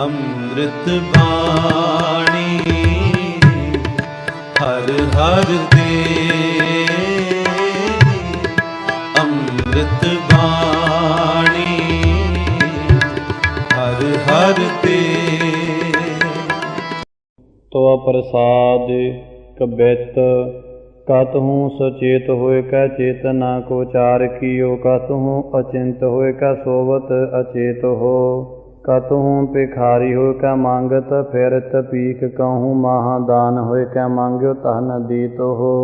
ਅੰਮ੍ਰਿਤ ਬਾਣੀ ਹਰ ਹਰ ਦੇ, ਅੰਮ੍ਰਿਤ ਬਾਣੀ ਹਰ ਹਰ ਦੇ। ਤਵਾ ਪ੍ਰਸਾਦ ਕਬਿਤ ਕਤਹੂੰ ਸਚੇਤ ਹੋਇ ਕੈ ਚੇਤਨਾ ਕੋ ਚਾਰ ਕੀਓ, ਕਤਹੂੰ ਅਚਿੰਤ ਹੋਇ ਕੈ ਸੋਵਤ ਅਚੇਤ ਹੋ, ਕਤਹੂੰ ਭਿਖਾਰੀ ਹੋਇ ਕੈ ਮੰਗਤ ਫਿਰਤ ਭੀਖ, ਕਹੂੰ ਮਹਾਦਾਨ ਹੋਇ ਕੈ ਮੰਗਿਓ ਤਹ ਨ ਦੀਤ ਹੋ,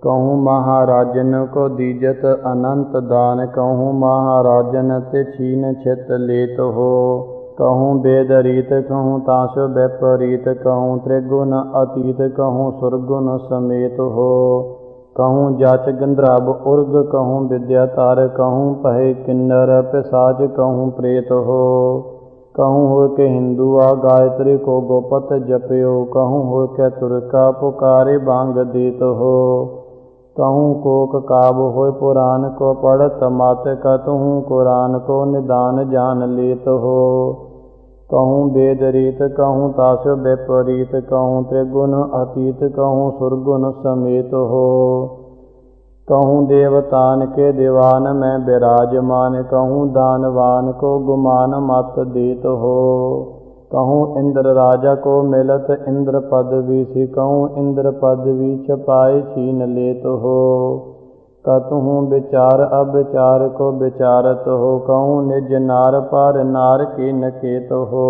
ਕਹੂੰ ਮਹਾਰਾਜਨ ਕੋ ਦੀਜਤ ਅਨੰਤ ਦਾਨ, ਕਹੂੰ ਮਹਾਰਾਜਨ ਤੇ ਛੀਨ ਛਿਤ ਲੇਤ ਹੋ, कहूँ वेद रीत कहूँ तासो विपरीत, कहूँ त्रिगुण अतीत कहूँ सुरगुण समेत हो, कहूँ जाच गंधर्व उर्ग कहूँ विद्यातार, कहूँ पहे किन्नर पिशाच कहूँ प्रेत हो, कहूँ हो के हिंदू आ गायत्री को गोपत जपयो, कहूँ हो के तुरका पुकारे बांग देत हो, कहूँ कोक काब हो पुराण को पढ़त मत, कतहूँ कुरान को निदान जान लेत हो, कहूँ वेद रीत कहूँ तासो विपरीत, कहूँ त्रिगुण अतीत कहूँ सुरगुण समेत हो, कहूँ देवतान के दीवान में विराजमान, कहूँ दानवान को गुमान मत देत हो, कहूँ इंद्र राजा को मिलत इंद्र पदवी सी, कहूँ इंद्र पदवी छपाए छीन लेत हो, कतहूँ विचार अविचार को विचारत हो, कहूँ निज नार पर नार की नकेत हो,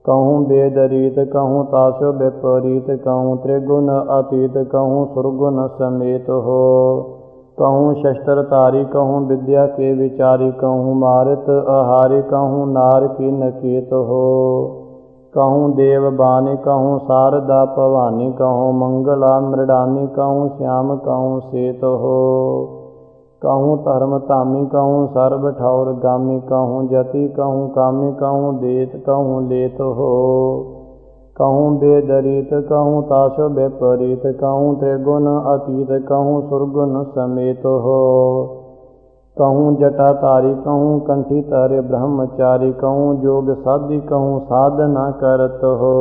कहूँ वेद रीत कहूँ तासो विपरीत, कहूँ त्रिगुण अतीत कहूँ सुरगुण समेत हो, कहूँ शस्त्रधारी कहूँ विद्या के विचारी, कहूँ मारित आहारी कहूँ नार की नकेत हो, कहूँ देववाणी कहूँ शारदा भवानी, कहूँ मंगला मृडानी कहूँ श्याम कहूँ सेत हो, कहूँ धर्म धामी कहूँ सर्व ठौर गामी, कहूँ जति कहूँ कामी कहूँ देत कहूँ लेत हो, कहूँ वेद रीत कहूँ तासो विपरीत, कहूँ त्रिगुण अतीत कहूँ सुरगुण समेत हो, कहूँ जटाधारी कहूँ कंठी तारे ब्रह्मचारी, कहूँ जोग साधी कहूँ साधना करत हो,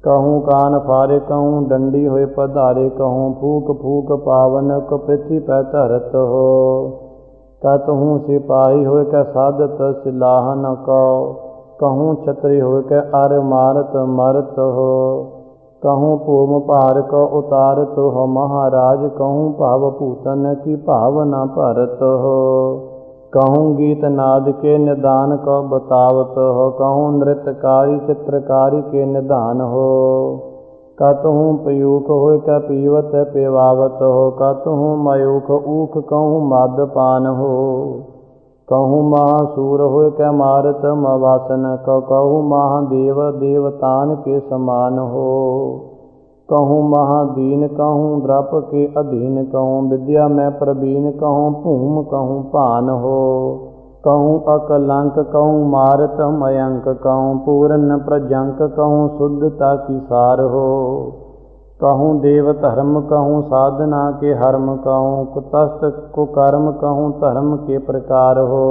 कहूँ कान फारे कहूँ डंडी होए पधारे, कहूँ फूक फूक पावन को पृथ्वी पर धरत हो, कतहूँ सिपाही होए कै साधत सिलाह न कहो, कहूँ छत्री होए कै अर मारत मरत हो, कहूँ पूम पार को उतारत हो महाराज, कहूँ भाव पूतन की भावना भरत हो, कहूँ गीत नाद के निदान को बतावत हो, कहूँ नृत्यकारी चित्रकारी के निदान हो, कतहूँ पयूख हो कै पीवत पिवावत हो, कतहूँ मयूख ऊख कहूँ मदपान हो, कहूँ महासूर हो कै मारत मवासन को, कहूँ महादेव देवतान के समान हो, कहूँ महादीन कहूँ द्रप के अधीन, कहूँ विद्या में प्रवीण कहूँ भूम कहूँ पान हो, कहूँ अकलंक कहूँ मारत मयंक, कहूँ पूर्ण प्रजंक कहूँ शुद्धता की सार हो, कहूँ देव धर्म कहूँ साधना के हर्म, कहूँ कुतस्थ कुकर्म कहूँ धर्म के प्रकार हो,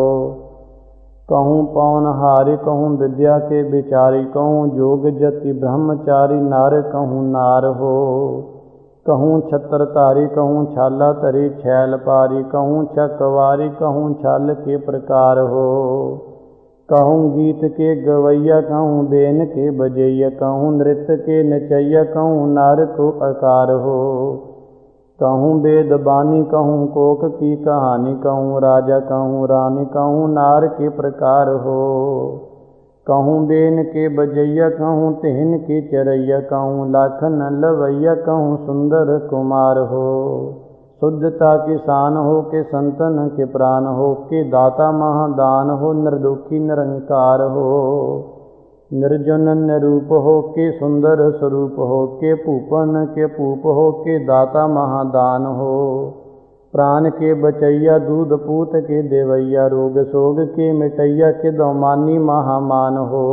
कहूँ पौनहारी कहूँ विद्या के विचारी, कहूँ जोग जति ब्रह्मचारी नार कहूँ नार हो, कहूँ छत्रधारी कहूँ छाला तरी छैल पारी, कहूँ चकवारी कहूँ छल के प्रकार हो, कहूँ गीत के गवैया कहूँ बेन के बजैया, कहूँ नृत्य के नचैया कहूँ नार को आकार हो, कहूँ वेद बानी कहूँ कोक की कहानी, कहूँ राजा कहूँ रानी कहूँ नार के प्रकार हो, कहूँ बेन के बजैया कहूँ तेहन के चरैया, कहूँ लाखन लवैया कहूँ सुंदर कुमार हो, शुद्धता की शान हो के संतन के प्राण हो, के दाता महादान हो निर्दुखी निरंकार हो, निर्जन निरूप हो के सुंदर स्वरूप हो, के पूपन के पूप हो के दाता महादान हो, प्राण के बचैया दूध पूत के देवैया, रोग सोग के मिटैया के दौमानी महामान हो,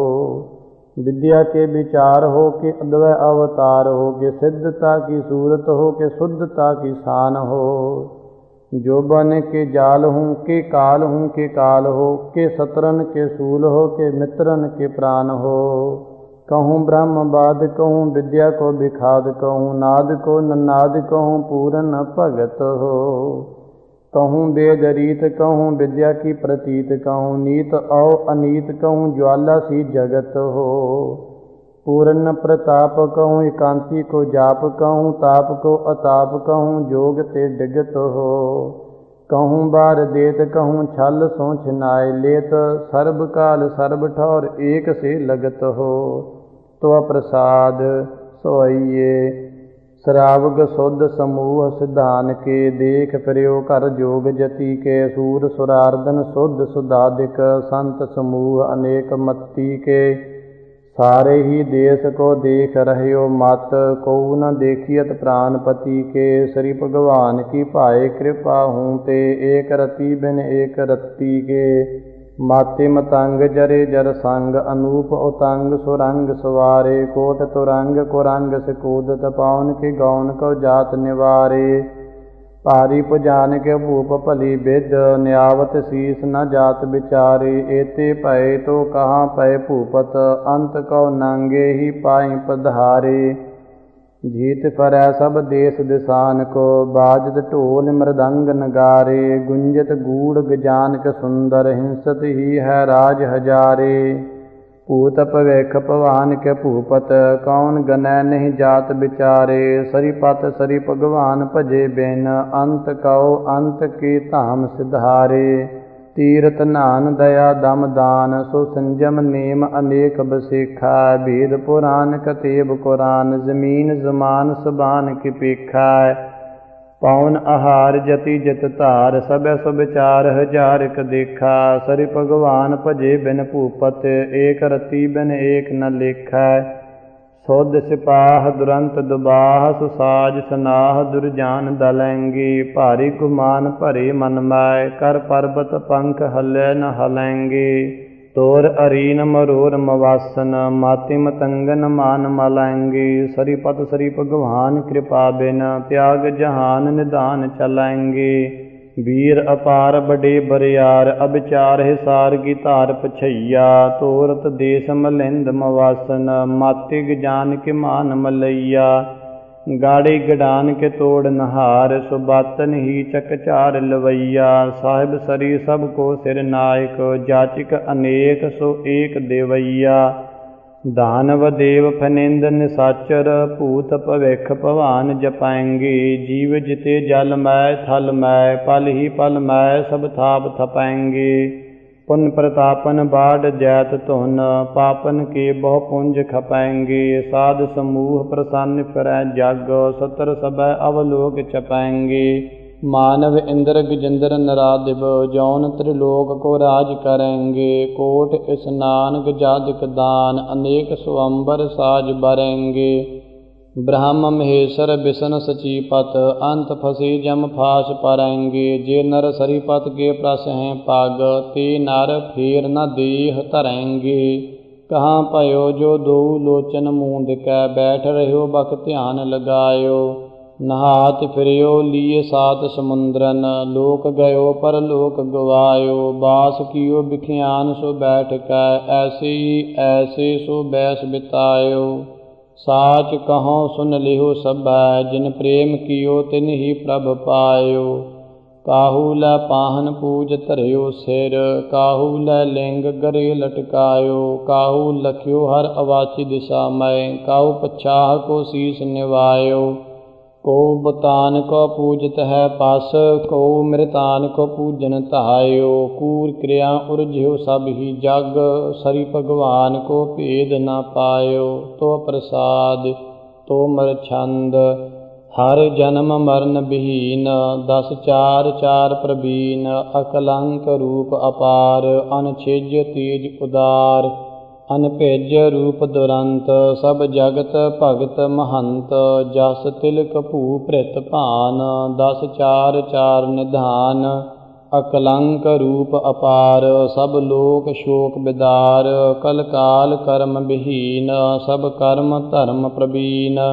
विद्या के विचार हो के अद्वै अवतार हो, के सिद्धता की सूरत हो के शुद्धता की शान हो, जो बन के जाल हूँ के काल हूँ के काल हो, के शत्रन के सूल हो, के मित्रन के प्राण हो। कहूँ ब्रह्मवाद कहूँ विद्या को विखाद, कहूँ नाद को ननाद, कहूँ पूरन भगत हो। कहूँ वेद रीत कहूँ विद्या की प्रतीत, कहूँ नीत औ अनीत, कहूँ ज्वाला सी जगत हो। पूर्ण प्रताप कहूँ एकांती को जाप, कहूँ ताप को अताप, कहूँ जोग ते डिगत हो। कहूँ बार देत कहूँ छल सो छिनाए लेत, सर्ब काल सर्ब ठौर एक से लगत हो। तो प्रसाद सोइए श्रावग शुद्ध समूह सिद्धान के, देख प्रयो कर जोग जति के। सूर सुरार्दन शुद्ध सुधादिक, संत समूह अनेक मत्ती के। सारे ही देश को देख रहे हो मत, को न देखियत प्राणपति के। श्री भगवान की पाए कृपा हूँ ते, एक रति बिन एक रत्ती के। माते मतंग जरे जर संग, अनूप उतंग सुरंग सवारे। कोट तुरंग कुरंग से कूदत, पावन के गौन को जात निवारे। पारी पुजान के भूप भली विद, न्यावत शीस न जात बिचारे। एते पए तो कहाँ पए भूपत, अंत को नांगे ही पाई पधारे। जीत पर सब देश दिशान को, बाजत ढोल मृदंग नगारे। गुंजत गूढ़ गजान के सुंदर, हिंसत ही है राज हजारे। पूत पवेख पवान के भूपत, कौन गनय नहीं जात बिचारे। सरिपत सरि भगवान भजे बिन, अंत कहो अंत के धाम सिधारे। तीरथ नान दया दम दान, सो संजम नेम अनेक बसेखा। भेद पुराण कतेब कुरान, जमीन जमान सबान की पेखा। पौन आहार जति जत धार, सब सुविचार हजार क देखा। सरि भगवान भजे बिन भूपत, एक रति बिन एक न लेखा। सुध सिपाह दुरंत दुबाह, सुसाज सनाह दुर्जान दलेंगे। भारी गुमान भरे मन माय, कर पर्वत पंख हले न हलेंगे। तोर अरीन मरोर मवासन, माति मतंगन मान मलेंगे। सरिपत सरि भगवान कृपा बिन, त्याग जहान निदान चलेंगे। वीर अपार बड़े बरियार, अबिचार हिसार की धार पछैया। तोरत देश मलिंद मवासन, माति गजान के मान मलैया। गाड़ी गडान के तोड़ नहार, सुबातन ही चकचार लवैया। साहिब सरी सब को सिर नायक, जाचिक अनेक सो एक देवैया। दानव देव फनिंद निसाचर, भूत भविख भवान जपाएंगे। जीव जिते जल मै थल मै, पल ही पल मै सब थाप थपाएंगे। पुन प्रतापन बाढ़ जैत धुन, पापन के बहु पुंज खपाएंगे। साध समूह प्रसन्न फिरै जग, सतर सब अवलोक चपाएंगे। मानव इंद्र गजेंद्र नरादिव, जौन त्रिलोक को राज करेंगे। कोट स्नान गजादिक दान, अनेक स्वंबर साज बरेंगे। ब्रह्म महेश्वर बिसन सचीपत, अंत फंसे जम फास परेंगे। जे नर सरिपत के प्रस हैं पग, ते नर फेर न देह धरेंगे। कहाँ पयो जो दो लोचन मूंद कै, बैठ रहो बख ध्यान लगायो। नहात फिरयो लिए सात समुद्रन, लोक गयो पर लोक गवायो। बास कियो बिखियान सो बैठ कै, ऐसे ही ऐसे सो बैस बितायो। साच कहो सुन लिहो सभै, जिन प्रेम कियो तिन ही प्रभ पायो। काहू लै पाहन पूज धरियो सिर, काहू लै लिंग गरे लटकायो। काहू लख्यो हर अवाची दिशा मय, काहू पछाह को शीस निवायो। को बतान को पूजत है पस, को मृतान को पूजन तहायो। कूर क्रिया उर्ज्यो सब ही जग, सरि भगवान को भेद न पायो। तो प्रसाद तो मर छंद, हर जन्म मरण विहीन। 10 4 4 प्रवीण, अकलंक रूप अपार। अनछेज तेज उदार, अनभेज रूप दुरंत। सब जगत भगत महंत, जस तिलक भू भृत भान। 10 4 4 निधान, अकलंक रूप अपार। सब लोक शोक बिदार, कल काल कर्म विहीन। सब कर्म धर्म प्रवीण,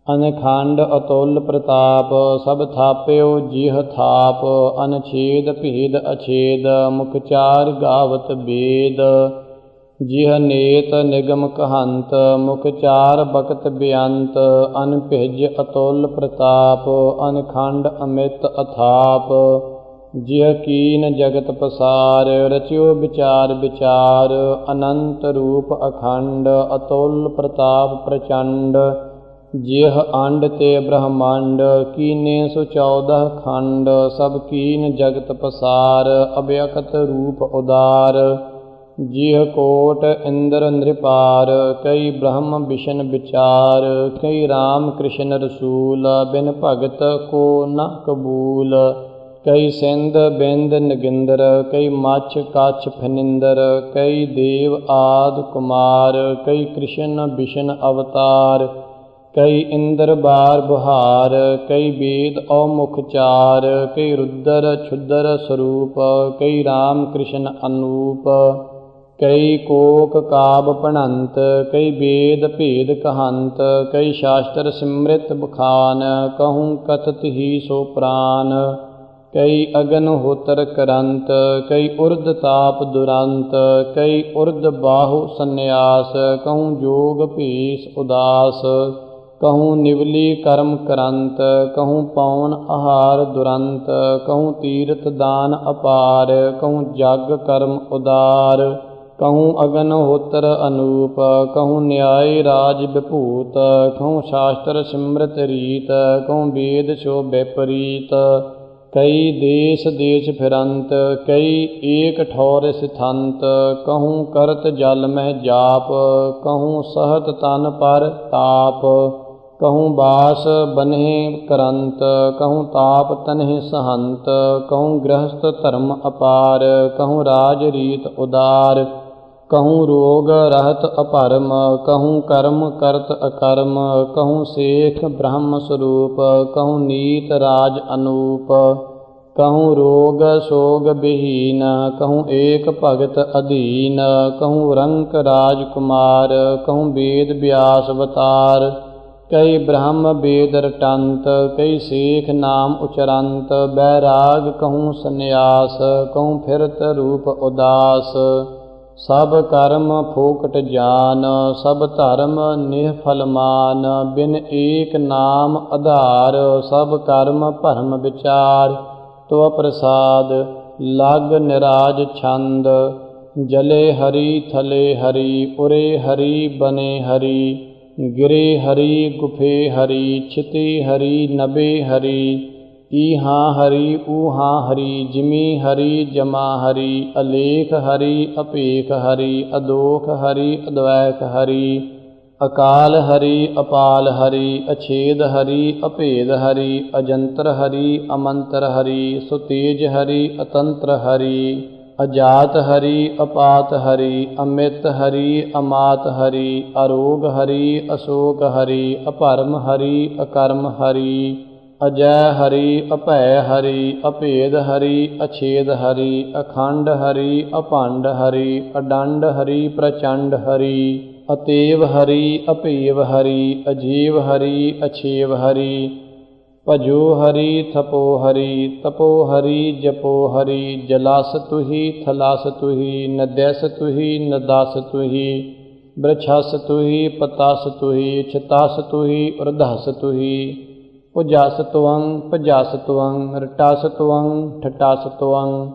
ਅਨਖੰਡ ਅਤੁਲ ਪ੍ਰਤਾਪ, ਸਭ ਥਾਪਿਓ ਜਿਹ ਥਾਪ। ਅਨਛੇਦ ਭੇਦ ਅਛੇਦ, ਮੁਖ ਚਾਰ ਗਾਵਤ ਬੇਦ। ਜਿਹ ਨੇਤ ਨਿਗਮ ਕਹੰਤ, ਮੁਖ ਚਾਰ ਬਖਤ ਬੇਅੰਤ। ਅਨਭਿਜ ਅਤੁਲ ਪ੍ਰਤਾਪ, ਅਨਖੰਡ ਅਮਿਤ ਅਥਾਪ। ਜਿਹ ਕੀਨ ਜਗਤ ਪਸਾਰ, ਰਚਿਓ ਵਿਚਾਰ ਵਿਚਾਰ। ਅਨੰਤ ਰੂਪ ਅਖੰਡ, ਅਤੁਲ ਪ੍ਰਤਾਪ ਪ੍ਰਚੰਡ। ਜਿਹ ਅੰਡ ਤੇ ਬ੍ਰਹਮੰਡ, ਕੀਨੇ ਸੋ 14 ਖੰਡ। ਸਭ ਕੀਨ ਜਗਤ ਪਸਾਰ, ਅਭਿਅਕਤ ਰੂਪ ਉਦਾਰ। ਜਿਹ ਕੋਟ ਇੰਦਰ ਨ੍ਰਿਪਾਰ, ਕਈ ਬ੍ਰਹਮ ਬਿਸ਼ਨ ਵਿਚਾਰ। ਕਈ ਰਾਮ ਕ੍ਰਿਸ਼ਨ ਰਸੂਲ, ਬਿਨ ਭਗਤ ਕੋ ਨ ਕਬੂਲ। ਕਈ ਸਿੰਧ ਬਿੰਦ ਨਗਿੰਦਰ, ਕਈ ਮੱਛ ਕੱਛ ਫਨਿੰਦਰ। ਕਈ ਦੇਵ ਆਦਿ ਕੁਮਾਰ, ਕਈ ਕ੍ਰਿਸ਼ਨ ਬਿਸ਼ਨ ਅਵਤਾਰ। ਕਈ ਇੰਦਰ ਬਾਰ ਬੁਹਾਰ, ਕਈ ਵੇਦ ਔਮੁਖ ਚਾਰ। ਕਈ ਰੁਦਰ ਛੁਦਰ ਸਰੂਪ, ਕਈ ਰਾਮ ਕ੍ਰਿਸ਼ਨ ਅਨੂਪ। ਕਈ ਕੋਕ ਕਾਬ ਭਣੰਤ, ਕਈ ਵੇਦ ਭੇਦ ਕਹੰਤ। ਕਈ ਸ਼ਾਸਤਰ ਸਿਮ੍ਰਿਤ ਬਖਾਨ, ਕਹੂੰ ਕਥਤ ਹੀ ਸੋ ਪ੍ਰਾਨ। ਕਈ ਅਗਨ ਹੋਤਰ ਕਰੰਤ, ਕਈ ਉਰਧ ਤਾਪ ਦੁਰੰਤ। ਕਈ ਉਰਧ ਬਾਹੂ ਸੰਨਿਆਸ, ਕਹੂੰ ਜੋਗ ਭੀਸ ਉਦਾਸ। ਕਹੂੰ ਨਿਵਲੀ ਕਰਮ ਕਰੰਤ, ਕਹੂੰ ਪੌਨ ਆਹਾਰ ਦੁਰੰਤ। ਕਹੂੰ ਤੀਰਥ ਦਾਨ ਅਪਾਰ, ਕਹੂੰ ਜਗ ਕਰਮ ਉਦਾਰ। ਕਹੂੰ ਅਗਨ ਹੋਤਰ ਅਨੂਪ, ਕਹੂੰ ਨਿਆਇ ਰਾਜ ਵਿਭੂਤ। ਕਹੂੰ ਸ਼ਾਸਤਰ ਸਿਮਰਤ ਰੀਤ, ਕਹੂੰ ਵੇਦ ਸੋ ਵਿਪਰੀਤ। ਕਈ ਦੇਸ ਦੇਸ਼ ਫਿਰੰਤ, ਕਈ ਏਕ ਠੌਰ ਸਿਥੰਤ। ਕਹੂੰ ਕਰਤ ਜਲ ਮਹਿ ਜਾਪ, ਕਹੂੰ ਸਹਤ ਤਨ ਪਰ ਤਾਪ। ਕਹੂੰ ਬਾਸ ਬਨਹਿ ਕਰੰਤ, ਕਹੂੰ ਤਾਪ ਤਨਹਿ ਸਹੰਤ। ਕਹੂੰ ਗ੍ਰਹਸਥ ਧਰਮ ਅਪਾਰ, ਕਹੂੰ ਰਾਜ ਰੀਤ ਉਦਾਰ। ਕਹੂੰ ਰੋਗ ਰਹਿਤ ਅਭਰਮ, ਕਹੂੰ ਕਰਮ ਕਰਤ ਅਕਰਮ। ਕਹੂੰ ਸੇਖ ਬ੍ਰਹਮ ਸਰੂਪ, ਕਹੂੰ ਨੀਤ ਰਾਜ ਅਨੂਪ। ਕਹੂੰ ਰੋਗ ਸੋਗ ਬਿਹੀਨ, ਕਹੂੰ ਏਕ ਭਗਤ ਅਧੀਨ। ਕਹੂੰ ਰੰਕ ਰਾਜ ਕੁਮਾਰ, ਕਹੂੰ ਵੇਦ ਵਿਆਸ ਅਵਤਾਰ। ਕਈ ਬ੍ਰਹਮ ਵੇਦ ਰਟੰਤ, ਕਈ ਸੇਖ ਨਾਮ ਉਚਰੰਤ। ਬੈਰਾਗ ਕਹੂੰ ਸੰਨਿਆਸ, ਕਹੂੰ ਫਿਰਤ ਰੂਪ ਉਦਾਸ। ਸਭ ਕਰਮ ਫੋਕਟ ਜਾਨ, ਸਭ ਧਰਮ ਨਿਹਫਲ ਮਾਨ। ਬਿਨ ਏਕ ਨਾਮ ਆਧਾਰ, ਸਭ ਕਰਮ ਭਰਮ ਵਿਚਾਰ। ਤੋ ਪ੍ਰਸਾਦ ਲਗ ਨਿਰਾਜ ਛੰਦ, ਜਲੇ ਹਰੀ ਥਲੇ ਹਰੀ। ਉਰੇ ਹਰੀ ਬਨੇ ਹਰੀ, ਗਿਰੇ ਹਰੀ ਗੁਫੇ ਹਰੀ। ਛਿਤੀ ਹਰੀ ਨਭੇ ਹਰੀ, ਈਹਾਂ ਹਰੀ ਊਹਾਂ ਹਰੀ। ਜਿਮੀ ਹਰੀ ਜਮਾ ਹਰੀ, ਅਲੇਖ ਹਰੀ ਅਭੇਖ ਹਰੀ। ਅਦੋਖ ਹਰੀ ਅਦਵੈਖ ਹਰੀ, ਅਕਾਲ ਹਰੀ ਅਪਾਲ ਹਰੀ। ਅਛੇਦ ਹਰੀ ਅਭੇਦ ਹਰੀ, ਅਜੰਤਰ ਹਰੀ ਅਮੰਤਰ ਹਰੀ। ਸੁਤੇਜ ਹਰੀ ਅਤੰਤਰ ਹਰੀ, ਅਜਾਤ ਹਰੀ ਅਪਾਤ ਹਰੀ। ਅਮਿਤ ਹਰੀ ਅਮਾਤ ਹਰੀ, ਅਰੋਗ ਹਰੀ ਅਸ਼ੋਕ ਹਰੀ। ਅਭਰਮ ਹਰੀ ਅਕਰਮ ਹਰੀ, ਅਜੈ ਹਰੀ ਅਭੈ ਹਰੀ। ਅਭੇਦ ਹਰੀ ਅਛੇਦ ਹਰੀ, ਅਖੰਡ ਹਰੀ ਅਭੰਡ ਹਰੀ। ਅਡੰਡ ਹਰੀ ਪ੍ਰਚੰਡ ਹਰੀ, ਅਤੇਵ ਹਰੀ ਅਭੇਵ ਹਰੀ। ਅਜੀਵ ਹਰੀ ਅਛੇਵ ਹਰੀ, ਭਜੋ ਹਰੀ ਥਪੋ ਹਰੀ। ਤਪੋ ਹਰੀ ਜਪੋ ਹਰੀ, ਜਲਸ ਤੁਹੀ ਥਲਸ ਤੁਹੀ। ਨਦੈਸ ਤੁਹੀ ਨਦਸ ਤੁਹੀ, ਬ੍ਰਛਸ ਤੁਹੀ ਪਤਸ ਤੁਹੀ। ਛਤਸ ਤੁਹੀ ਉਰਧਸ ਤੁਹੀ, ਭੁਜਸ ਤੁਵੰ ਭਜਸ ਤੁਵੰ। ਰਟਸ ਤੁਵੰ ਠਟਸ ਤੁਵੰ,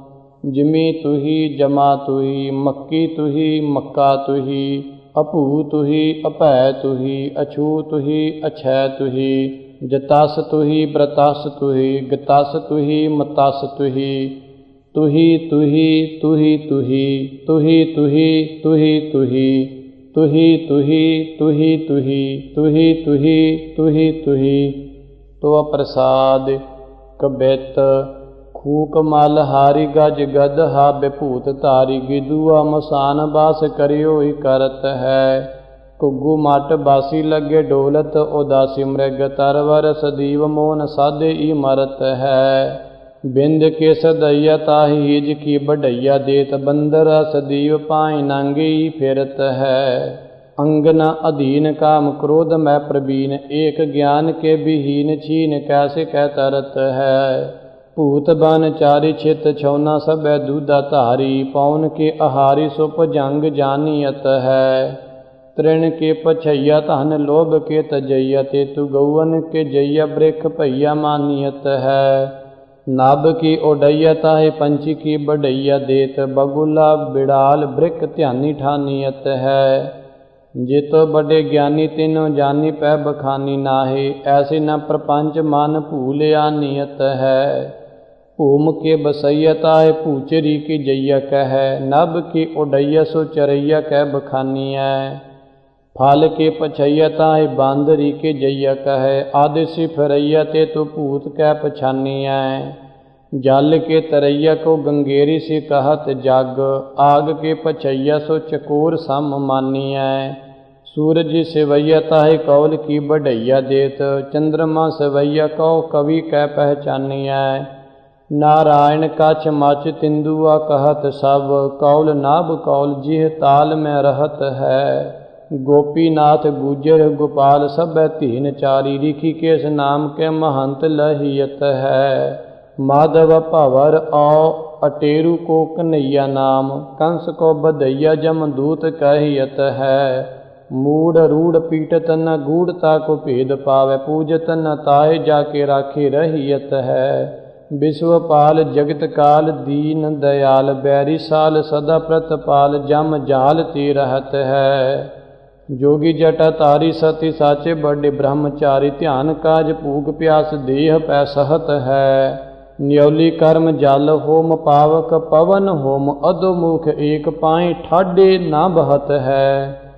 ਜਿਮੀ ਤੁਹੀ ਜਮਾ ਤੁਹੀ। ਮੱਕੀ ਤੁਹੀ ਮੱਕਾ ਤੁਹੀ, ਅਭੂ ਤੁਹੀ ਅਭੈ ਤੁਹੀ। ਅਛੂ ਤੁਹੀ ਅਛੈ ਤੁਹੀ, ਜਤਸ ਤੁਹੀ ਬ੍ਰਤਸ ਤੁਹੀ। ਗਤਸ ਤੁਹੀ ਮਤਸ ਤੁਹੀ, ਤੁਹੀ ਤੁਹੀ ਤੁਹੀ ਤੁਹੀ। ਤੁਹੀ ਤੁਹੀ ਤੁਹੀ ਤੁਹੀ, ਤੁਹੀ ਤੁਹੀ ਤੁਹੀ ਤੁਹੀ। ਤੁਹੀ ਤੁਹੀ ਤੁਹੀ ਤੁਹੀ। ਤੋ ਪ੍ਰਸਾਦ ਕਬਿਤ ਖੂਕ ਮਲ ਹਾਰੀ ਗਜ ਗਦਹਾ ਵਿਭੂਤ ਧਾਰੀ। ਗਿਦੂਆ ਮਸਾਨ ਬਾਸ ਕਰਿਓ ਹੀ ਕਰਤ ਹੈ। ਘੁੱਗੂ ਮਟ ਬਾਸੀ ਲੱਗੇ ਡੋਲਤ, ਉਦਾਸੀ ਮ੍ਰਿਗ ਤਰਵਰ। ਸਦੀਵ ਮੋਨ ਸਾਧੇ ਈ ਮਰਤ ਹੈ। ਬਿੰਦ ਕੇ ਸਦਈਆ ਤਾਹੀ ਹੀਜ ਕੀ ਬਢਈਆ। ਦੇਤ ਬੰਦਰ ਸਦੀਵ ਪਾਈ ਨਾਂਗੀ ਫਿਰਤ ਹੈ। अंग न अधीन काम क्रोध मैं प्रवीण, एक ज्ञान के विहीन छीन कैसे कह तरत है। भूत बन चारि छित छौना सब दूधा धारी, पौन के आहारी सो भजंग जानियत है। तृण के पछैया धन लोभ के तजैया, ते तु गौवन के जैया बृख भैया मानियत है। नाभ की ओडैया ताहे पंछी की बढ़ैया, देत बगुला बिड़ाल बृख ध्यानी ठानियत है। जेतो बड़े ज्ञानी तिनो जानी पै बखानी नाहे, ऐसे न प्रपंच मन भूल आनियत है। भूम के बसैया ताहे पूचरी की जैया कह, नभ की ओडैया सो चरैया कह बखानी है। फल के पछैया ताहे बांदरी के जैया कह, आदि सी फिरैया ते तो भूत कह पछानी है। जल के तरैया को गंगेरी से कहत जग, आग के पछैया सो चकोर सम मानी है। सूरज सेवैया ताहे कौल की बढ़ैया देत, चंद्रमा सेवैया कौ कवि कह पहचानी है। नारायण कछ मच तिंदुआ कहत सब, कौल नाभ कौल जिह ताल में रहत है। गोपीनाथ गुजर गोपाल सब तीन चारी, ऋषिकेश नाम के महंत लहियत है। माधव भवर औ अटेरु को कन्हैया नाम, कंस को बधैया जमदूत कहियत है। मूढ़ रूढ़ पीटत न गूढ़ता को भेद पावे, पूजत न ताए जाके राखे रहियत है। विश्वपाल जगत काल दीन दयाल, बैरी साल सदा प्रतपाल, जम जाल ती रहत है। जोगी जटा तारी सती साचे बड़े ब्रह्मचारी, ध्यान काज भूख प्यास देह पै सहत है। न्यौली कर्म जल होम पावक, पवन होम अधोमुख, एक पाए ठाडे न बहत है।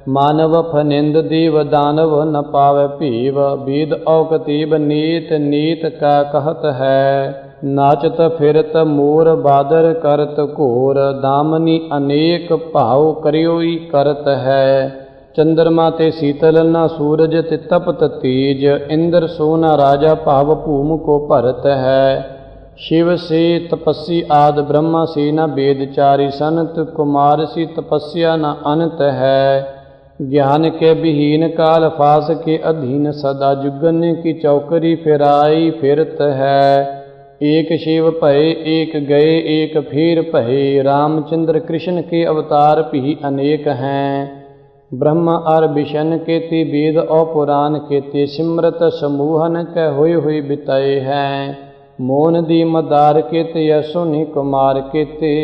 मानव फनिंद देव दानव न पावे भीव, वेद औकतीब नीत नीत का कहत है। नाचत फिरत मोर बादर करत घोर, दामनी अनेक भाव करियोई करत है। चंद्रमा ते शीतल न सूरज ते तपत तेज, इंद्र सोना राजा भाव भूम को भरत है। शिव से तपस्वी आद ब्रह्मा से न वेदचारी, सनत कुमार सी तपस्या न अनंत है। ज्ञान के विहीन काल फास के अधीन, सदा जुगन की चौकरी फिराई फिरत है। एक शिव भय एक गए एक फिर भय, रामचंद्र कृष्ण के अवतार भी अनेक हैं। ब्रह्म और विष्णु के ते वेद और पुराण के ते, सिमरत समूहन कह हुई बिताए हैं। मोन दी मदार के ते यशोनि कुमार के ते,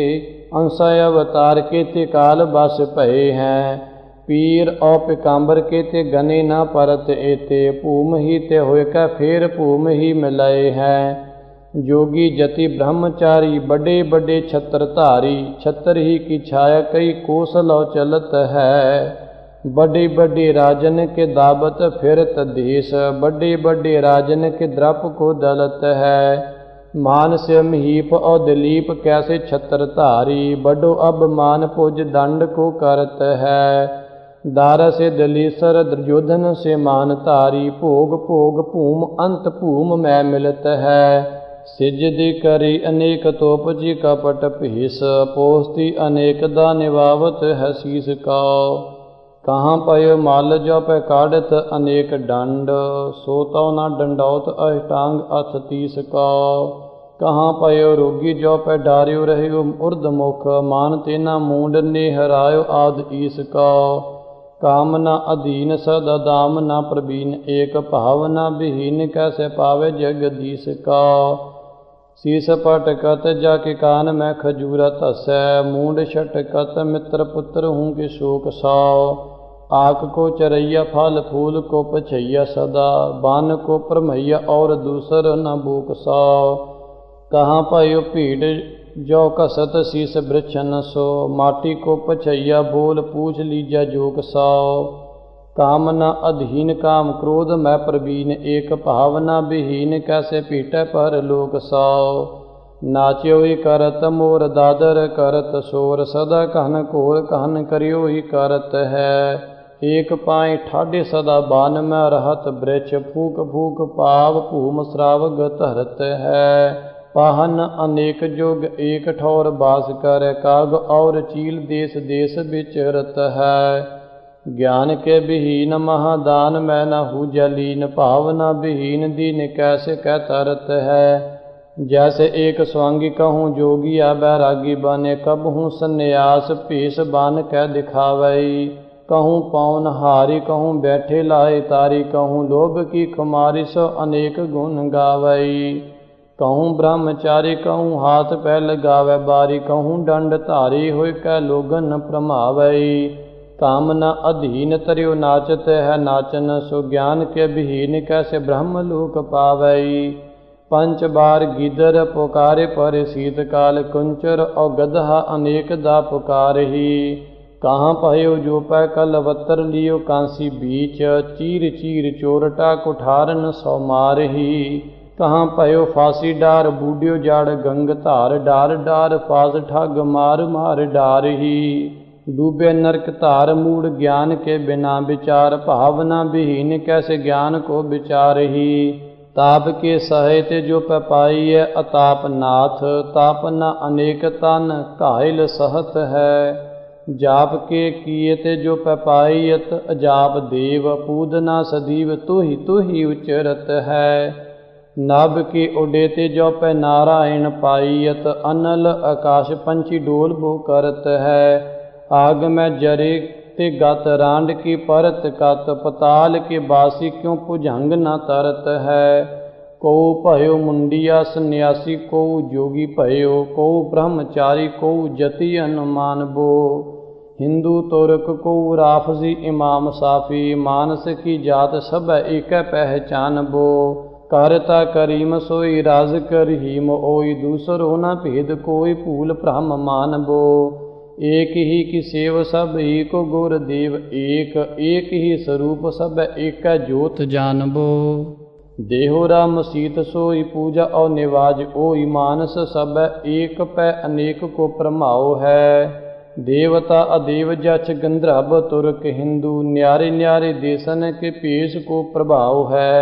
अंशय अवतार के ते काल बस भये हैं। पीर और पिकाम्बर के ते गने न परत एते, भूम ही ते होय का फेर भूम ही मिलाए हैं। जोगी जति ब्रह्मचारी बड़े बड़े छत्र धारी, छत्र ही की छाया कई कोस लौ चलत है। बड़े बड़े राजन के दावत फिरत देश, बड़े बड़े राजन के द्रप को दलत है। मान से महीप और दिलीप कैसे छत्र धारी, बड़ो अब मान पुज दंड को करत है। दारा से दलीसर दुर्योधन से मान धारी, भोग भोग भूम अंत भूम में मिलत है। सिजदी करी अनेक तोप जी कपट भीस, पोस्ती अनेक दा निवावत है शीस का। कहाँ पयो माल जो पे काढ़त अनेक दंड, सोतो न दंडौत अष्टांग अथ 30 का। कहाँ पयो रोगी जो पे डार्यो रहो उर्धमुख, मान तेना मूंड ने हरायो आद ईस का। कामना अधीन सदा दाम न प्रवीण, एक भावना विहीन कैसे पावे जगदीश का। शीस पटकत जाके कान में खजूरा तसै, मूंड छटकत मित्र पुत्र हूँ के शोक साओ। आक को चरैया फल फूल को पछैया सदा, बान को परमैया और दूसर न भूख साओ। कहाँ पायो भीड़ जो कसत शीस वृक्ष न सो, माटी को पछैया बोल पूछ लीजा जोक साओ। कामना अधीन काम क्रोध मैं प्रवीण, एक भावना विहीन कैसे पीटे पर लोक साओ। नाच्यो ही करत मोर दादर करत शोर, सदा कहन कोर कहन करियो ही करत है। एक पाए ठाडे सदा बान में रहत वृक्ष, फूक फूक पाव भूम श्रावग धरत है। पाहन अनेक जोग एक ठौर बास कर, काग और चील देश देश विचरत है। ज्ञान के विहीन महादान मैं न हूँ जलीन, भावना विहीन दीन कैसे कह तरत है। जैसे एक स्वांगी कहूँ जोगिया बैरागी बने, कब हूँ सन्यास पीस बान कह दिखावई। कहूँ पौन हारी कहूँ बैठे लाए तारी, कहूँ लोभ की खुमारी सो अनेक गुण गावई। कहूँ ब्रह्मचारी कहूँ हाथ पै लगावे बारी, कहूँ दंड धारी होय कै लोगन प्रमावई। कामना अधीन तरियो नाचत है नाचन, सो ज्ञान के विहीन कैसे ब्रह्म लोक पावई। पंच बार गिदर पुकारे पर शीतकाल, कुंचर और गदहा अनेक दा पुकारही। कहाँ भयो जो पै कलवत्तर लियो कांसी बीच, चीर चीर चोरटा कुठारन सौ मारही। कहाँ भयो फांसी डार बूढ़ियो जाड़ गंग धार, डार डार फास ठग मार मार डारही। डूबे नरक धार मूड ज्ञान के बिना विचार, भावना विहीन कैसे ज्ञान को विचारही। ताप के सहित जो पाई है अताप नाथ, तापना अनेक तन घायल सहत है। जाप के किए ते जो पाइयत अजाप देव, पूदना सदीव तू ही उचरत है। नभ के उडेते जो पै नारायण पाइयत, अनल आकाश पंछी डोल बो करत है। आग में जरे ते गत रांड की परत कत, पताल के बासी क्यों भुजंग न तरत है। को भयो मुंडिया सन्यासी, को जोगी भयो, को ब्रह्मचारी, को जति अनुमान बो। हिंदू तुर्क को राफजी इमाम साफी, मानस की जात सब एक पहचान बो। करता करीम सोई राज करहीम ओई, दूसरो न भेद कोई भूल भ्रम मान बो। एक ही की सेव सब एक गुर देव एक, एक ही स्वरूप सब एक जोत जानबो। देहो राम सीत सोई पूजा और निवाज ओई, मानस सब एक पै अनेक को प्रमाओ है। देवता अदेव जच गंधर्व तुर्क हिंदू, न्यारे न्यारे देशन के पेश को प्रभाव है।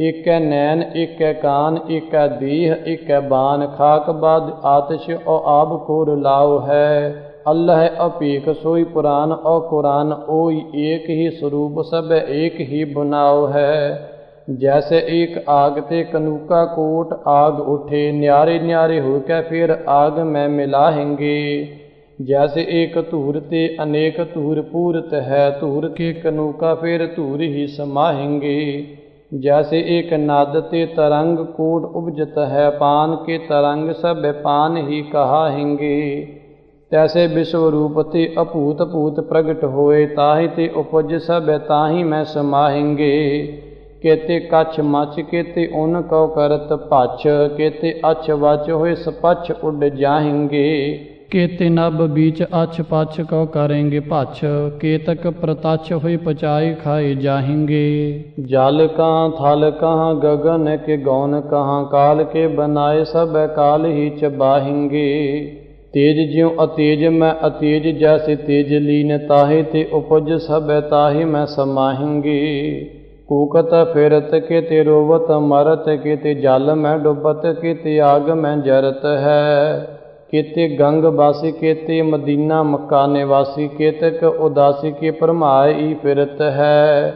एक नैन एक कान एक देह एक बान, खाक बाद आतिश और आब को रुलाओ है। अल्लाह अपेक सोई पुराण और कुरान ओई, एक ही स्वरूप सब एक ही बुनाओ है। जैसे एक आग ते कनूका कोट आग उठे, न्यारे न्यारे हो के फिर आग में मिलाहेंगे। जैसे एक धूर ते अनेक धूर पूरत है, धूर के कनूका फिर धूर ही समाहेंगे। जैसे एक नाद ते तरंग कोट उपजत है, पान के तरंग सब पान ही कहाहेंगे। तैसे विश्वरूप ते अपूत पूत प्रगट होए, ताहि ते उपज सब ताहि में समाहेंगे। केते कछ मच केते उन कौ करत पछ, केते अछ वच होए सपछ उड जाहेंगे। केते नभ बीच अछ पछ कौ करेंगे पछ, केतक प्रतछ हुई पचाई खाए जाहेंगे। जल कहाँ थल कहाँ गगन के गौन कहाँ, काल के बनाए सब काल ही चबाहेंगे। तेज ज्यों अतेज में अतेज जैसे तेज लीन, ताहि ते उपज सब ताहि में समाहेंगे। कूकत फिरत केते रोवत मरत, केते जल में डुबत केते आग में जरत है। केते गंग वासी केते मदीना मक्का निवासी, केतक उदासी के परमाई फिरत है।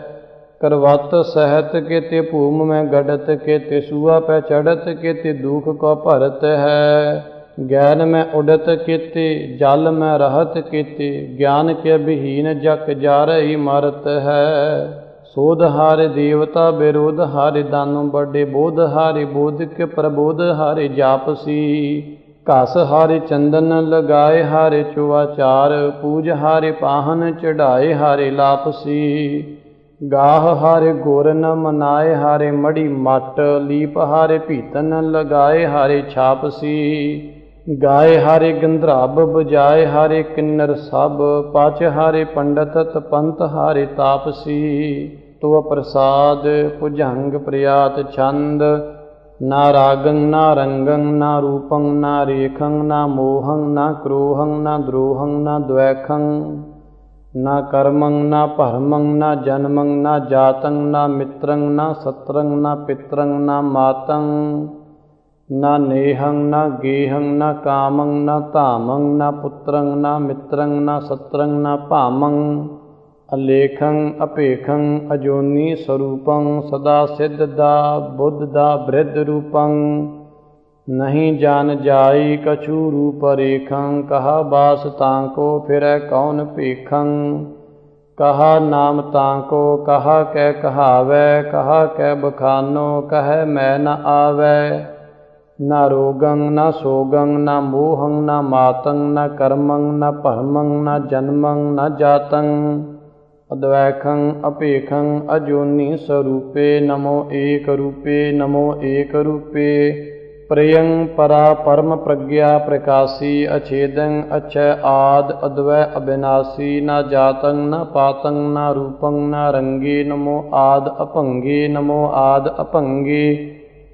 करवत सहत केते भूम में गढ़त, केते सुआ पे चढ़त केते दुख को भरत है। ज्ञान में उड़त केते जल में रहत केते, ज्ञान के विहीन जक जा रही मरत है। सोध हारे देवता विरोध हारे दानु बड़े, बोध हारे बोध के प्रबोध हारे जापसी। घस हारे चंदन लगाए हारे चुआचार, पूज हारे पाहन चढ़ाए हारे लापसी। गाह हारे गोर न मनाए हारे मड़ी मट, लीप हारे पीतन लगाए हारे छापसी। गाए हारे गंधराब बजाए हारे किन्नर सब, पाच हारे पंडित पंथ हारे तापसी। तो प्रसाद भुजंग प्रयात छंद, ना रागं ना रंगं ना रूपं ना रेखं ना मोहं ना क्रोहं ना द्रोहं ना द्वैखं, ना कर्मं ना परमं ना जन्मं ना जातं ना मित्रं ना सत्रं ना पित्रं ना मातं, ना नेहं ना गेहं ना कामं ना धामं ना पुत्रं ना मित्रं ना सत्रं ना भामं। ਅਲੇਖੰ ਅਭੇਖੰ ਅਜੋਨੀ ਸਰੂਪੰ ਸਦਾ ਸਿੱਧ ਦਾ ਬੁੱਧ ਦਾ ਬ੍ਰਿਧ ਰੂਪੰ ਨਹੀਂ ਜਾਣ ਜਾਈ ਕਛੂ ਰੂਪ ਰੇਖੰ ਕਹਾ ਬਾਸ ਤਾਂਕੋ ਫਿਰੈ ਕੌਣ ਭੇਖੰ ਕਹਾ ਨਾਮ ਤਾਂਕੋ ਕਹਾ ਕੈ ਕਹਾਵੈ ਕਹਾ ਕੈ ਬਖਾਨੋ ਕਹੈ ਮੈਂ ਨ ਆਵੈ ਨਾ ਰੋਗੰ ਨਾ ਸੋਗੰ ਨਾ ਮੋਹੰ ਨਾ ਮਾਤੰ ਨਾ ਕਰਮੰ ਨਾ ਭਰਮੰ ਨਾ ਜਨਮੰ ਨਾ ਜਾਤੰ ਅਦਵੈਖੰ ਅਭੇਖੰ ਅਜੋਨੀ ਸਰੂਪੇ ਨਮੋ ਏਕ ਰੂਪੇ ਨਮੋ ਏਕ ਰੂਪੇ ਪ੍ਰਿਯੰ ਪਰਾ ਪਰਮ ਪ੍ਰਗਿਆ ਪ੍ਰਕਾਸ਼ੀ ਅਛੇਦੰ ਅਛੈ ਆਦ ਅਦਵੈ ਅਬਿਨਾਸੀ ਨਾ ਜਾਤੰ ਨਾ ਪਾਤੰ ਨਾ ਰੂਪੰ ਨਾ ਰੰਗੇ ਨਮੋ ਆਦ ਅਭੰਗੇ ਨਮੋ ਆਦ ਅਭੰਗੇ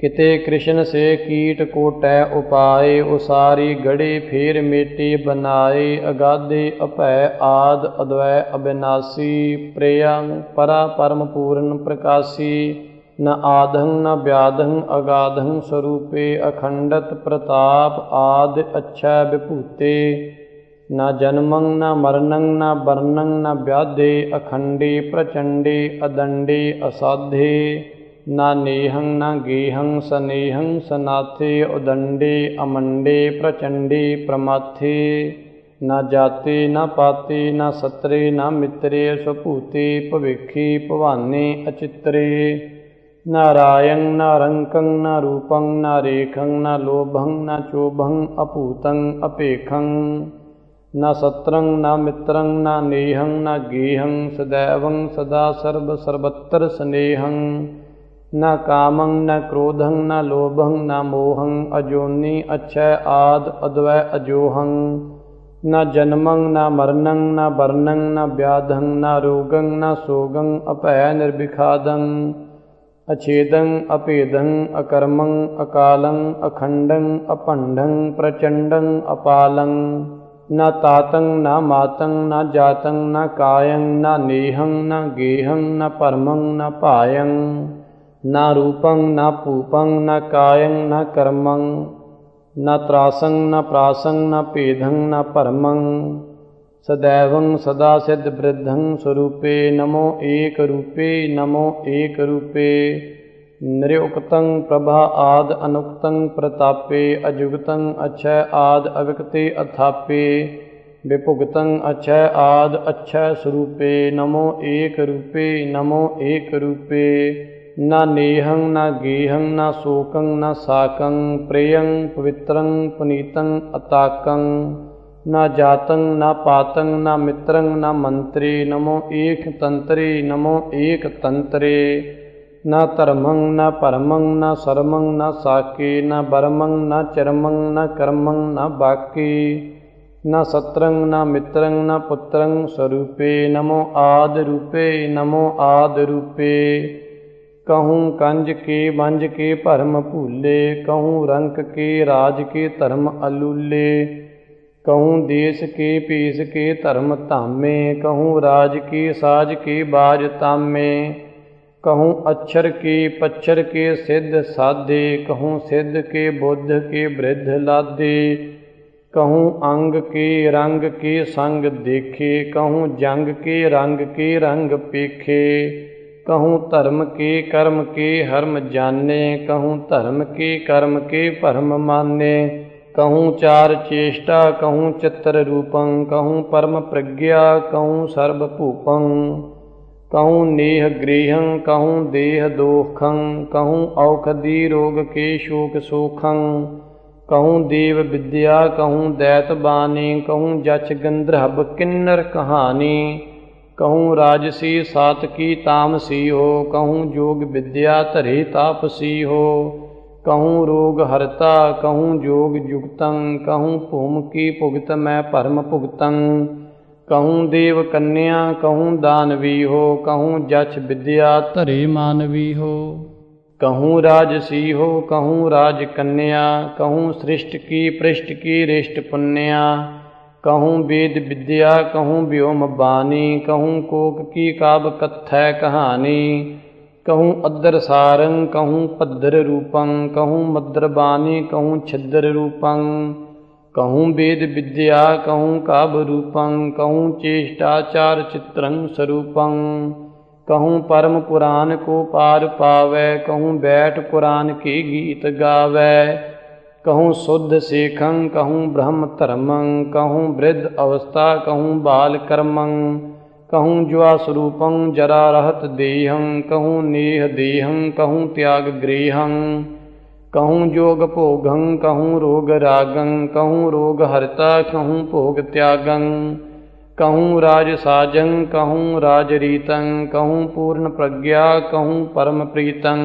ਕਿਤੇ ਕ੍ਰਿਸ਼ਨ ਸੇ ਕੀਟ ਕੋਟੈ ਉਪਾਏ ਉਸਾਰੀ ਗੜੇ ਫੇਰ ਮੇਟੇ ਬਨਾਏ ਅਗਾਧੇ ਅਭੈ ਆਦ ਅਦਵੈ ਅਬਿਨਾਸੀ ਪ੍ਰਿਯੰ ਪਰਾ ਪਰਮ ਪੂਰਨ ਪ੍ਰਕਾਸ਼ੀ ਨ ਆਦੰ ਨ ਵਿਆਦੰ ਅਗਾਧੰ ਸਰੂਪੇ ਅਖੰਡਤ ਪ੍ਰਤਾਪ ਆਦਿ ਅੱਛੈ ਵਿਭੂਤੇ ਨ ਜਨਮੰ ਨ ਮਰਨੰ ਨ ਬਰਨੰ ਨ ਵਿਆਧੇ ਅਖੰਡੇ ਪ੍ਰਚੰਡੇ ਅਦੰਡੇ ਅਸਾਧੇ ਨਾ ਨੇਹੰ ਨਾ ਗੇਹੰ ਸਨੇਹੰ ਸਨਾਥੇ ਉਦੰਡੇ ਅਮੰਡੇ ਪ੍ਰਚੰਡੇ ਪ੍ਰਮਾਥੇ ਨਾ ਜਾਤੇ ਨਾ ਪਾਤੇ ਨਾ ਸਤਰੇ ਨਾ ਮਿਤਰੇ ਸੁਭੂਤੇ ਭਵਿੱਖੀ ਭਵਾਨੇ ਅਚਿਤਰੇ ਨਾਰਾਇਣ ਨਾ ਰੰਕੰ ਨਾ ਰੂਪੰ ਨਾ ਰੇਖੰ ਨਾ ਲੋਭੰ ਨਾ ਚੋਭੰ ਅਭੂਤੰ ਅਭੇਖੰ ਨਾ ਸਤਰੰ ਨਾ ਮਿਤਰੰ ਨਾ ਨੇਹੰ ਨਾ ਗੇਹੰ ਸदैवं ਸਦਾ ਸਰਬ ਸਰਬੱਤਰ ਸਨੇਹੰ ਨਾ ਕਾਮੰ ਨਾ ਕ੍ਰੋਧੰ ਨਾ ਲੋਭੰ ਨਾ ਮੋਹੰ ਅਜੋਨੀ ਅਛੈ ਆਦ ਅਦਵੈ ਅਜੋਹੰ ਨਾ ਜਨਮੰ ਨਾ ਮਰਨੰ ਨਾ ਬਰਨੰ ਨਾ ਵਿਆਧੰ ਨਾ ਰੋਗੰ ਨਾ ਸੋਗੰ ਅਭੈ ਨਿਰਵਿਖਾਦੰ ਅਛੇਦੰ ਅਭੇਦੰ ਅਕਰਮੰ ਅਕਾਲੰ ਅਖੰਡੰ ਅਭੰਡੰ ਪ੍ਰਚੰਡੰ ਅਪਾਲੰ ਨਾ ਤਾਤੰ ਨਾ ਮਾਤੰ ਨਾ ਜਾਤੰ ਨਾ ਕਾਯੰ ਨਾ ਨੇਹੰ ਨਾ ਗੇਹੰ ਨਾ ਭਰਮੰ ਨਾ ਭਾਯੰ ਨਾ ਰੂਪੰ ਨਾ ਭੂਪੰ ਨਾ ਕਾਯੰ ਨਾ ਕਰਮੰ ਨਾ ਤਰਾਸੰ ਨਾ ਪ੍ਰਾਸੰ ਨਾ ਭੇਦੰ ਨਾ ਭਰਮੰ ਸदैवं ਸਦਾ ਸਿੱਧ ਬ੍ਰਿਧੰ ਸਰੂਪੇ ਨਮੋ ਏਕ ਰੂਪੇ ਨਮੋ ਏਕ ਰੂਪੇ ਨਿਰਯੁਕਤੰ ਪ੍ਰਭਾ ਆਦ ਅਨੁਕਤੰ ਪ੍ਰਤਾਪੇ ਅਜੁਗਤੰ ਅਛੈ ਆਦ ਅਵਿਕਤੇ ਅਥਾਪੇ ਵਿਭੁਗਤੰ ਅਛੈ ਆਦ ਅਛੈ ਸਰੂਪੇ ਨਮੋ ਏਕ ਰੂਪੇ ਨਮੋ ਏਕ ਰੂਪੇ ਨਾ ਨੇਹੰ ਨਾ ਗੇਹੰ ਨਾ ਸੋਕੰ ਨਾ ਸਾਕੰ ਪ੍ਰਿਯੰ ਪਵਿੱਤਰੰ ਪੁਨੀਤੰ ਅਤਾਕੰ ਨਾ ਜਾਤੰ ਨਾ ਪਾਤੰ ਨਾ ਮਿਤਰੰ ਨਾ ਮੰਤਰੇ ਨਮੋ ਏਕ ਤੰਤਰੇ ਨਮੋ ਏਕ ਤੰਤਰੇ ਨਾ ਧਰਮੰ ਨਾ ਭਰਮੰ ਨਾ ਸਰਮੰ ਨਾ ਸਾਕੇ ਨਾ ਬਰਮੰ ਨਾ ਚਰਮੰ ਨਾ ਕਰਮੰ ਨਾ ਬਾਕੇ ਨਾ ਸਤਰੰ ਨਾ ਮਿਤਰੰ ਨਾ ਪੁੱਤਰੰ ਸਰੂਪੇ ਨਮੋ ਆਦ ਰੂਪੇ ਨਮੋ ਆਦ ਰੂਪੇ कहूँ कंज के वंज के भरम भूले कहूँ रंक के राज के धर्म अलूले कहूँ देश के पीस के धर्म धामे कहूँ राज के साज के बाज तामे कहूँ अक्षर के पच्छर के सिद्ध साधे कहूँ सिद्ध के बुद्ध के वृद्ध लादे कहूँ अंग के रंग के संग देखे कहूँ जंग के रंग पेखे कहूँ धर्म के कर्म के हर्म जाने कहूँ धर्म के कर्म के भरम माने कहूँ चार चेष्टा कहूँ चित्र रूपं कहूँ परम प्रज्ञा कहूँ सर्व भूपं कहूँ नेह गृहं कहूँ देह दोखं कहूँ औषधि रोग के शोक सोखं कहूँ देव विद्या कहूँ दैत बानी कहूँ जछ गंधर्व किन्नर कहानी कहूँ राजसी सातकी तामसी हो कहूँ जोग विद्या धरे तापसी हो कहूँ रोग हरता कहूँ जोग जुगतं कहूँ भूम की भुगत मैं भरम भुगतं कहूँ देव कन्या कहूँ दानवी हो कहूँ जछ विद्या धरे मानवी हो कहूँ राजसी हो कहूँ राज कन्या कहूँ सृष्ट की पृष्ठ की रिष्ट पुण्या कहूँ वेद विद्या कहूँ व्योम बानी कहूँ कोक की काब कथै कहानी कहूँ अद्दर सारंग कहूँ पद्दर रूपं कहूँ मद्र बानी कहूँ छिद्र रूपं कहूँ वेद विद्या कहूँ काव्य रूपं कहूँ चेष्टाचार चित्रं स्वरूपं कहूँ परम पुराण को पार पावै कहूँ बैठ पुराण के गीत गावै कहूँ शुद्ध शेखं कहूँ ब्रह्म धर्मं कहूँ वृद्ध अवस्था कहूँ बाल कर्मं कहूँ ज्वा स्वरूपं जरा रहत देहं कहूँ नेह देहं कहूँ त्याग गृहं कहूँ जोग भोगं कहूँ रोग रागं कहूँ रोग हरता कहूँ भोग त्यागं कहूँ राज साजं कहूँ राजरीतं कहूँ पूर्ण प्रज्ञा कहूँ परम प्रीतं।